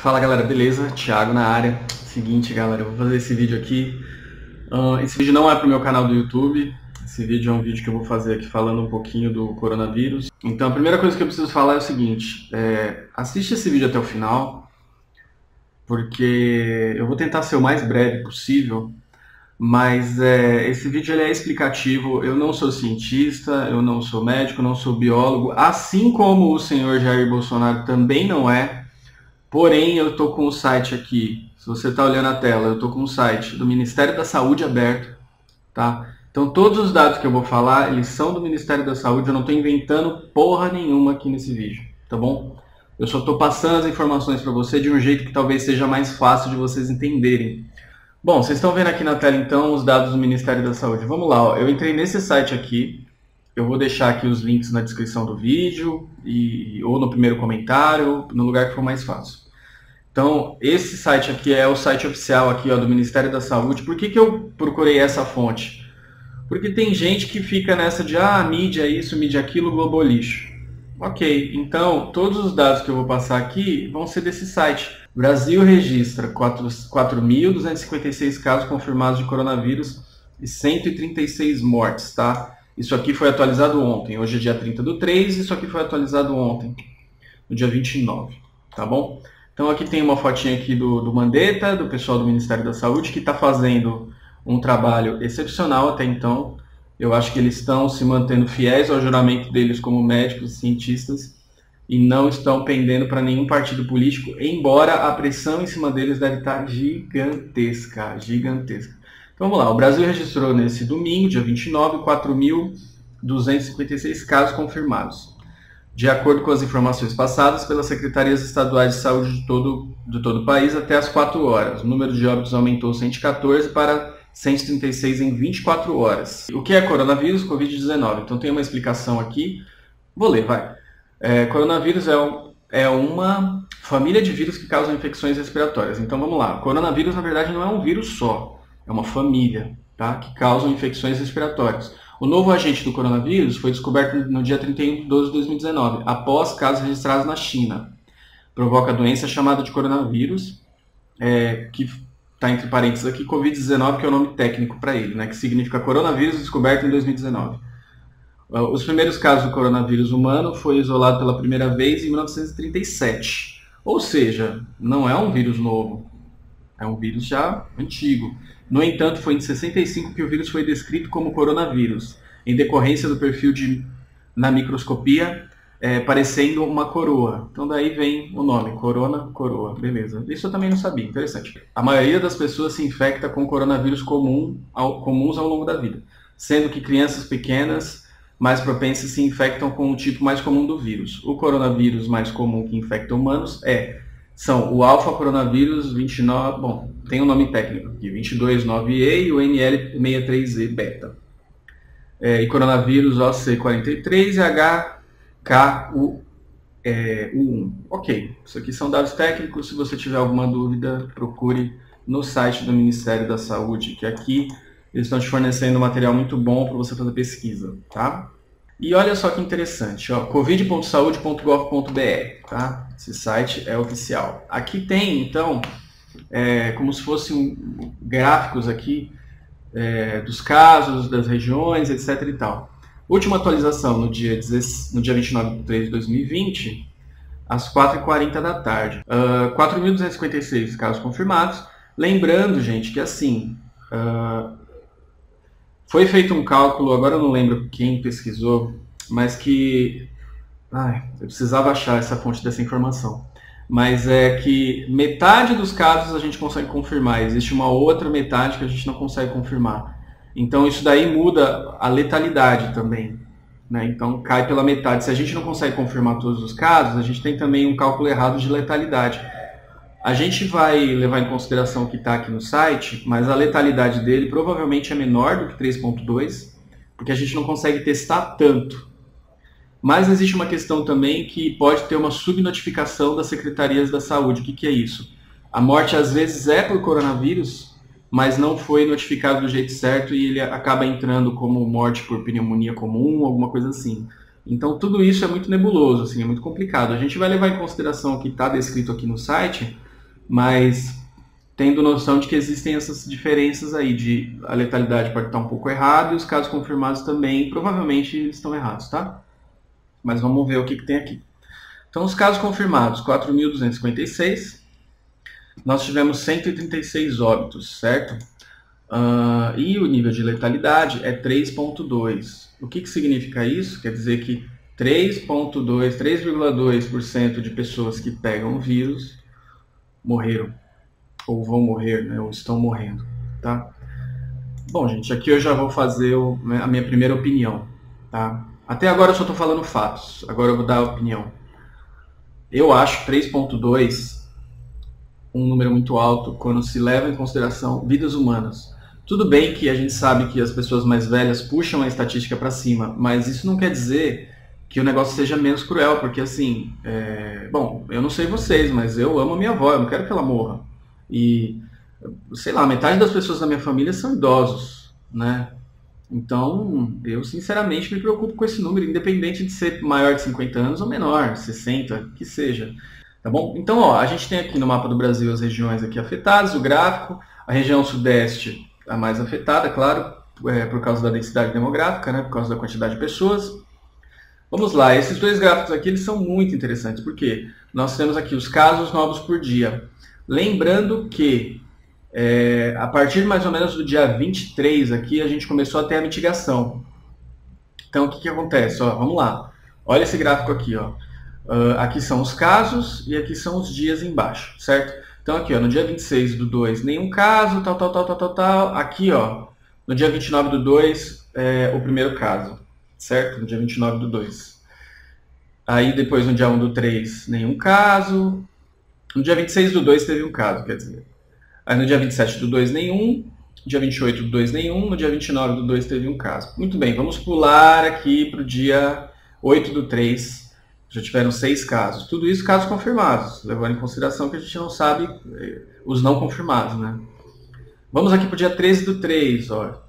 Fala galera, beleza? Thiago na área. Seguinte galera, eu vou fazer esse vídeo aqui. Esse vídeo não é pro meu canal do YouTube. Esse vídeo é um vídeo que eu vou fazer aqui falando um pouquinho do coronavírus. Então a primeira coisa que eu preciso falar é o seguinte. Assiste esse vídeo até o final, porque eu vou tentar ser o mais breve possível. Mas esse vídeo ele é explicativo. Eu não sou cientista, eu não sou médico, não sou biólogo, assim como o senhor Jair Bolsonaro também não é. Porém, eu estou com o site aqui, se você está olhando a tela, eu estou com o site do Ministério da Saúde aberto, tá? Então todos os dados que eu vou falar, eles são do Ministério da Saúde, eu não estou inventando porra nenhuma aqui nesse vídeo, tá bom? Eu só estou passando as informações para você de um jeito que talvez seja mais fácil de vocês entenderem. Bom, vocês estão vendo aqui na tela então os dados do Ministério da Saúde. Vamos lá, ó. Eu entrei nesse site aqui, eu vou deixar aqui os links na descrição do vídeo ou no primeiro comentário, no lugar que for mais fácil. Então, esse site aqui é o site oficial aqui, ó, do Ministério da Saúde. Por que eu procurei essa fonte? Porque tem gente que fica nessa de mídia isso, mídia aquilo, globolixo. Ok, então todos os dados que eu vou passar aqui vão ser desse site. O Brasil registra 4.256 casos confirmados de coronavírus e 136 mortes, tá? Isso aqui foi atualizado ontem, hoje é dia 30/3, isso aqui foi atualizado ontem, no dia 29, tá bom? Então aqui tem uma fotinha aqui do Mandetta, do pessoal do Ministério da Saúde, que está fazendo um trabalho excepcional até então. Eu acho que eles estão se mantendo fiéis ao juramento deles como médicos e cientistas e não estão pendendo para nenhum partido político, embora a pressão em cima deles deve estar gigantesca, gigantesca. Então vamos lá, o Brasil registrou nesse domingo, dia 29, 4.256 casos confirmados. De acordo com as informações passadas pelas secretarias estaduais de saúde de todo o país até as 4 horas. O número de óbitos aumentou 114 para 136 em 24 horas. O que é coronavírus? Covid-19. Então tem uma explicação aqui. Vou ler, vai. Coronavírus é uma família de vírus que causam infecções respiratórias. Então vamos lá. Coronavírus, na verdade, não é um vírus só. É uma família, tá? Que causam infecções respiratórias. O novo agente do coronavírus foi descoberto no dia 31/12/2019, após casos registrados na China. Provoca a doença chamada de coronavírus, que está entre parênteses aqui, Covid-19, que é o nome técnico para ele, né, que significa coronavírus descoberto em 2019. Os primeiros casos do coronavírus humano foi isolado pela primeira vez em 1937. Ou seja, não é um vírus novo, é um vírus já antigo. No entanto, foi em 65 que o vírus foi descrito como coronavírus, em decorrência do perfil na microscopia parecendo uma coroa. Então daí vem o nome, coroa, beleza. Isso eu também não sabia, interessante. A maioria das pessoas se infecta com coronavírus comuns ao longo da vida, sendo que crianças pequenas mais propensas se infectam com o tipo mais comum do vírus. O coronavírus mais comum que infecta humanos são o alfa coronavírus 29, bom, tem um nome técnico aqui, 22.9E e o NL63E beta. E coronavírus OC43 e HKU1. Ok, isso aqui são dados técnicos. Se você tiver alguma dúvida, procure no site do Ministério da Saúde, que aqui eles estão te fornecendo material muito bom para você fazer pesquisa, tá? E olha só que interessante, ó, covid.saude.gov.br, tá? Esse site é oficial. Aqui tem, então, como se fossem gráficos aqui dos casos, das regiões, etc e tal. Última atualização no dia 29/3/2020, às 4h40 da tarde. 4.256 casos confirmados. Lembrando, gente, que assim, foi feito um cálculo, agora eu não lembro quem pesquisou, mas que... eu precisava achar essa fonte dessa informação. Mas é que metade dos casos a gente consegue confirmar, existe uma outra metade que a gente não consegue confirmar. Então isso daí muda a letalidade também, né? Então cai pela metade. Se a gente não consegue confirmar todos os casos, a gente tem também um cálculo errado de letalidade. A gente vai levar em consideração o que está aqui no site, mas a letalidade dele provavelmente é menor do que 3.2, porque a gente não consegue testar tanto. Mas existe uma questão também que pode ter uma subnotificação das secretarias da saúde. O que é isso? A morte às vezes é por coronavírus, mas não foi notificado do jeito certo e ele acaba entrando como morte por pneumonia comum, alguma coisa assim. Então tudo isso é muito nebuloso, assim, é muito complicado. A gente vai levar em consideração o que está descrito aqui no site, mas tendo noção de que existem essas diferenças aí, de a letalidade pode estar um pouco errada e os casos confirmados também, provavelmente estão errados, tá? Mas vamos ver o que tem aqui. Então, os casos confirmados, 4.256, nós tivemos 136 óbitos, certo? E o nível de letalidade é 3,2. O que significa isso? Quer dizer que 3,2% de pessoas que pegam o vírus morreram, ou vão morrer, né, ou estão morrendo, tá? Bom, gente, aqui eu já vou fazer a minha primeira opinião, tá? Até agora eu só estou falando fatos, agora eu vou dar a opinião. Eu acho 3,2 um número muito alto quando se leva em consideração vidas humanas. Tudo bem que a gente sabe que as pessoas mais velhas puxam a estatística para cima, mas isso não quer dizer que o negócio seja menos cruel, porque assim, bom, eu não sei vocês, mas eu amo a minha avó, eu não quero que ela morra. E, sei lá, metade das pessoas da minha família são idosos, né? Então, eu sinceramente me preocupo com esse número, independente de ser maior de 50 anos ou menor, 60, que seja. Tá bom? Então, ó, a gente tem aqui no mapa do Brasil as regiões aqui afetadas, o gráfico, a região sudeste a mais afetada, claro, por causa da densidade demográfica, né, por causa da quantidade de pessoas. Vamos lá, esses dois gráficos aqui eles são muito interessantes, porque nós temos aqui os casos novos por dia. Lembrando que a partir mais ou menos do dia 23 aqui, a gente começou a ter a mitigação. Então, o que acontece? Ó, vamos lá. Olha esse gráfico aqui, ó. Aqui são os casos e aqui são os dias embaixo, certo? Então aqui, ó, no dia 26/2, nenhum caso, tal. Aqui, ó, no dia 29/2, o primeiro caso, certo? No dia 29/2. Aí depois no dia 1/3, nenhum caso. No dia 26/2 teve um caso, quer dizer. Aí no dia 27/2, nenhum. No dia 28/2, nenhum. No dia 29/2 teve um caso. Muito bem, vamos pular aqui para o dia 8/3. Já tiveram 6 casos. Tudo isso casos confirmados, levando em consideração que a gente não sabe os não confirmados, né? Vamos aqui para o dia 13/3, ó.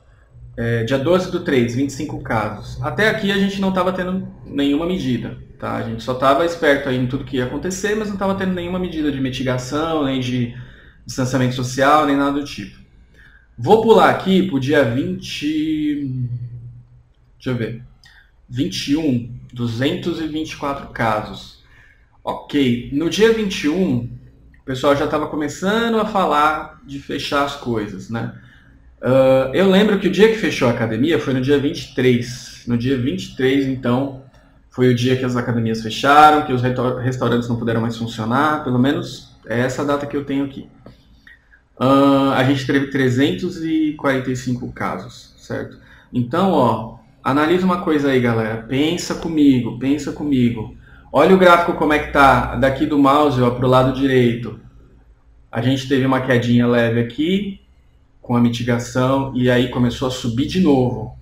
Dia 12/3, 25 casos. Até aqui a gente não estava tendo nenhuma medida, tá? A gente só estava esperto aí em tudo que ia acontecer, mas não estava tendo nenhuma medida de mitigação, nem de distanciamento social, nem nada do tipo. Vou pular aqui para o dia 20... Deixa eu ver. 21, 224 casos. Ok, no dia 21, o pessoal já estava começando a falar de fechar as coisas, né? Eu lembro que o dia que fechou a academia foi no dia 23. No dia 23, então, foi o dia que as academias fecharam, que os restaurantes não puderam mais funcionar, pelo menos é essa data que eu tenho aqui. A gente teve 345 casos, certo? Então, ó, analisa uma coisa aí, galera. Pensa comigo. Olha o gráfico como é que tá daqui do mouse, ó, pro lado direito. A gente teve uma quedinha leve aqui, com a mitigação, e aí começou a subir de novo.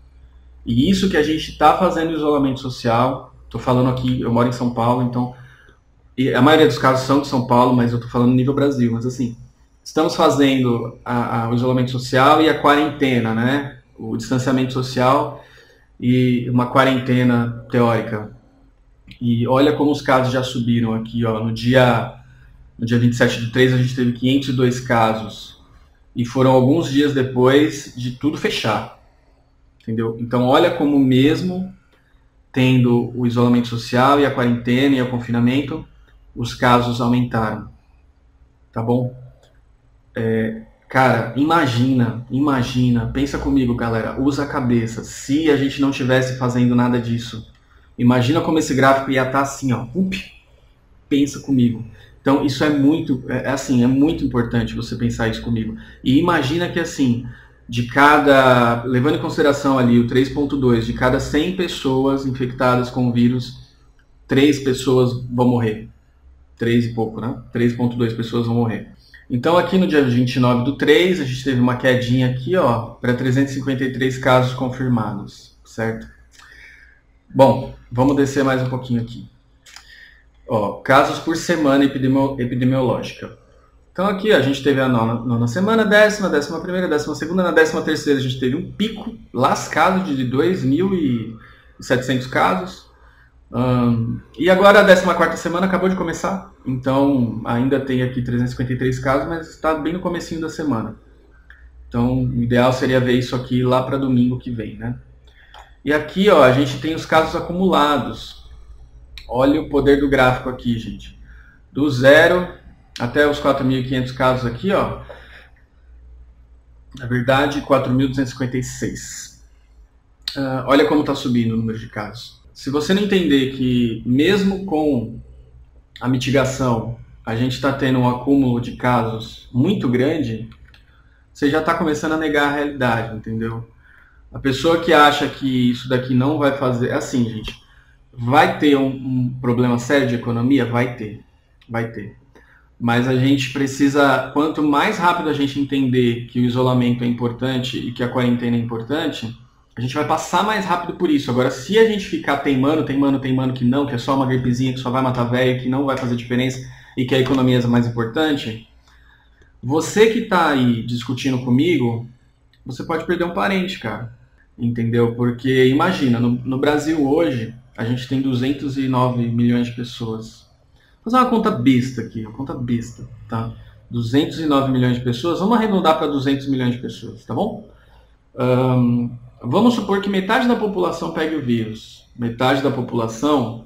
E isso que a gente está fazendo isolamento social. Tô falando aqui, eu moro em São Paulo, então... E a maioria dos casos são de São Paulo, mas eu tô falando nível Brasil. Mas assim, estamos fazendo o isolamento social e a quarentena, né? O distanciamento social e uma quarentena teórica. E olha como os casos já subiram aqui, ó. No dia 27/3 a gente teve 502 casos. E foram alguns dias depois de tudo fechar. Entendeu? Então olha como mesmo tendo o isolamento social e a quarentena e o confinamento, os casos aumentaram. Tá bom? Cara, imagina, pensa comigo, galera, usa a cabeça. Se a gente não tivesse fazendo nada disso, imagina como esse gráfico ia estar assim, ó. Pensa comigo. Então, isso é muito importante você pensar isso comigo. E imagina que assim, levando em consideração ali o 3,2, de cada 100 pessoas infectadas com o vírus, 3 pessoas vão morrer. 3 e pouco, né? 3,2 pessoas vão morrer. Então aqui no dia 29/3, a gente teve uma quedinha aqui, ó, para 353 casos confirmados, certo? Bom, vamos descer mais um pouquinho aqui. Ó, casos por semana epidemiológica. Então aqui a gente teve a nona semana, 10ª, 11ª, 12ª, na 13ª a gente teve um pico lascado de 2.700 casos. E agora a 14ª semana acabou de começar, então ainda tem aqui 353 casos, mas está bem no comecinho da semana. Então o ideal seria ver isso aqui lá para domingo que vem, né? E aqui, ó, a gente tem os casos acumulados. Olha o poder do gráfico aqui, gente. Do 0 até os 4.500 casos aqui, ó. Na verdade, 4.256. Olha como está subindo o número de casos. Se você não entender que, mesmo com a mitigação, a gente está tendo um acúmulo de casos muito grande, você já está começando a negar a realidade, entendeu? A pessoa que acha que isso daqui não vai fazer... Assim, gente, vai ter um problema sério de economia? Vai ter. Vai ter. Mas a gente precisa, quanto mais rápido a gente entender que o isolamento é importante e que a quarentena é importante, a gente vai passar mais rápido por isso. Agora, se a gente ficar teimando que não, que é só uma gripezinha, que só vai matar velho, que não vai fazer diferença e que a economia é mais importante, você que está aí discutindo comigo, você pode perder um parente, cara. Entendeu? Porque, imagina, no Brasil hoje, a gente tem 209 milhões de pessoas. Vou fazer uma conta besta aqui, uma conta besta, tá? 209 milhões de pessoas, vamos arredondar para 200 milhões de pessoas, tá bom? Vamos supor que metade da população pegue o vírus. Metade da população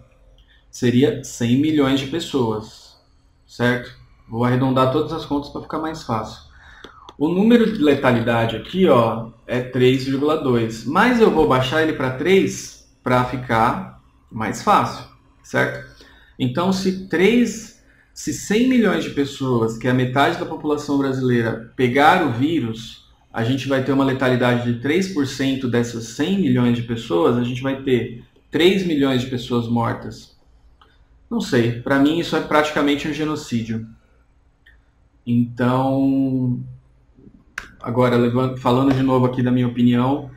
seria 100 milhões de pessoas, certo? Vou arredondar todas as contas para ficar mais fácil. O número de letalidade aqui, ó, é 3,2, mas eu vou baixar ele para 3 para ficar mais fácil, certo? Então, se 100 milhões de pessoas, que é a metade da população brasileira, pegar o vírus, a gente vai ter uma letalidade de 3% dessas 100 milhões de pessoas, a gente vai ter 3 milhões de pessoas mortas. Não sei, para mim isso é praticamente um genocídio. Então, agora, falando de novo aqui da minha opinião,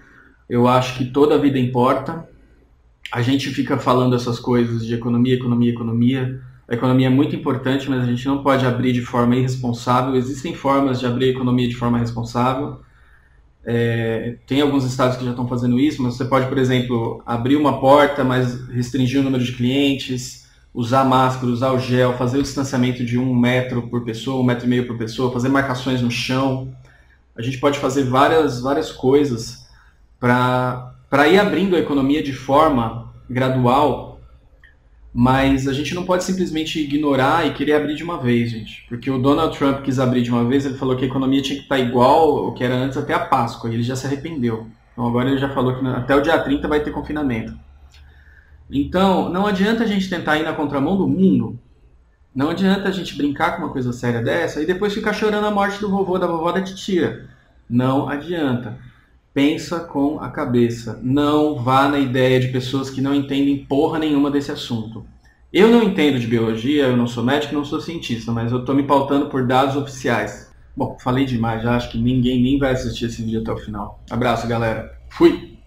eu acho que toda a vida importa. A gente fica falando essas coisas de economia, economia, economia. A economia é muito importante, mas a gente não pode abrir de forma irresponsável. Existem formas de abrir a economia de forma responsável. Tem alguns estados que já estão fazendo isso, mas você pode, por exemplo, abrir uma porta, mas restringir o número de clientes, usar máscara, usar o gel, fazer o distanciamento de 1 metro por pessoa, 1,5 metro por pessoa, fazer marcações no chão. A gente pode fazer várias coisas para ir abrindo a economia de forma gradual, mas a gente não pode simplesmente ignorar e querer abrir de uma vez, gente. Porque o Donald Trump quis abrir de uma vez, ele falou que a economia tinha que estar igual ao que era antes até a Páscoa, e ele já se arrependeu. Então agora ele já falou que até o dia 30 vai ter confinamento. Então, não adianta a gente tentar ir na contramão do mundo, não adianta a gente brincar com uma coisa séria dessa e depois ficar chorando a morte do vovô, da vovó, da titia. Não adianta. Pensa com a cabeça. Não vá na ideia de pessoas que não entendem porra nenhuma desse assunto. Eu não entendo de biologia, eu não sou médico, não sou cientista, mas eu estou me pautando por dados oficiais. Bom, falei demais, já acho que ninguém nem vai assistir esse vídeo até o final. Abraço, galera. Fui!